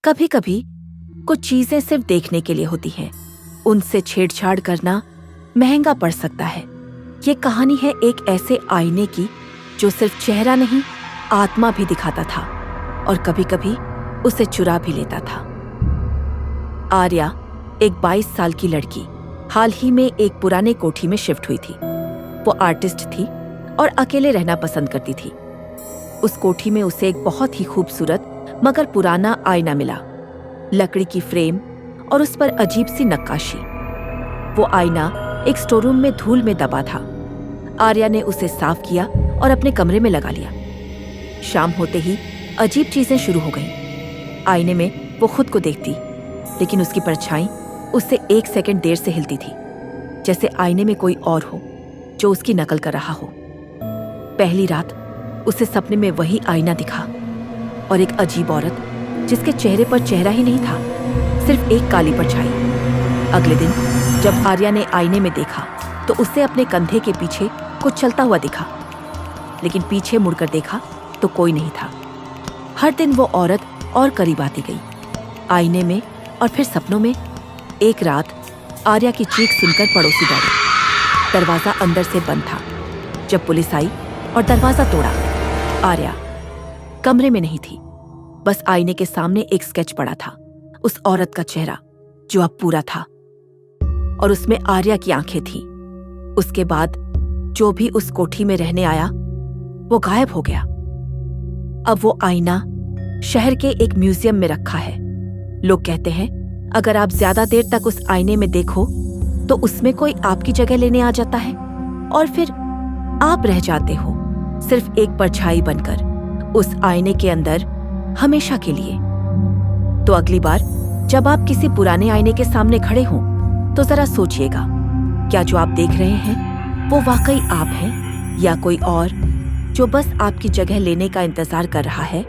कभी कभी कुछ चीजें सिर्फ देखने के लिए होती हैं, उनसे छेड़छाड़ करना महंगा पड़ सकता है। ये कहानी है एक ऐसे आईने की जो सिर्फ चेहरा नहीं, आत्मा भी दिखाता था और कभी कभी उसे चुरा भी लेता था। आर्या एक 22 साल की लड़की हाल ही में एक पुराने कोठी में शिफ्ट हुई थी। वो आर्टिस्ट थी और अकेले रहना पसंद करती थी। उस कोठी में उसे एक बहुत ही खूबसूरत मगर पुराना आईना मिला, लकड़ी की फ्रेम और उस पर अजीब सी नक्काशी। वो आईना एक स्टोररूम में धूल में दबा था। आर्या ने उसे साफ किया और अपने कमरे में लगा लिया। शाम होते ही अजीब चीजें शुरू हो गईं। आईने में वो खुद को देखती, लेकिन उसकी परछाई उससे 1 सेकंड देर से हिलती थी, जैसे आईने में कोई और हो जो उसकी नकल कर रहा हो। पहली रात उसे सपने में वही आईना दिखा और एक अजीब औरत जिसके चेहरे पर चेहरा ही नहीं था, सिर्फ एक काली परछाई। अगले दिन जब आर्या ने आईने में देखा तो उसे अपने कंधे के पीछे कुछ चलता हुआ दिखा, लेकिन पीछे मुड़कर देखा तो कोई नहीं था। हर दिन वो औरत और करीब आती गई, आईने में और फिर सपनों में। एक रात आर्या की चीख सुनकर पड़ोसी दौड़े। दरवाजा अंदर से बंद था। जब पुलिस आई और दरवाजा तोड़ा, आर्या कमरे में नहीं थी, बस आईने के सामने एक स्केच पड़ा था, उस औरत का चेहरा जो अब पूरा था और उसमें आर्या की आंखें थीं। उसके बाद जो भी उस कोठी में रहने आया वो गायब हो गया। अब वो आईना शहर के एक म्यूजियम में रखा है। लोग कहते हैं अगर आप ज्यादा देर तक उस आईने में देखो तो उसमें कोई आपकी जगह लेने आ जाता है और फिर आप रह जाते हो सिर्फ एक परछाई बनकर उस आईने के अंदर हमेशा के लिए। तो अगली बार जब आप किसी पुराने आईने के सामने खड़े हों तो जरा सोचिएगा, क्या जो आप देख रहे हैं वो वाकई आप हैं या कोई और जो बस आपकी जगह लेने का इंतजार कर रहा है।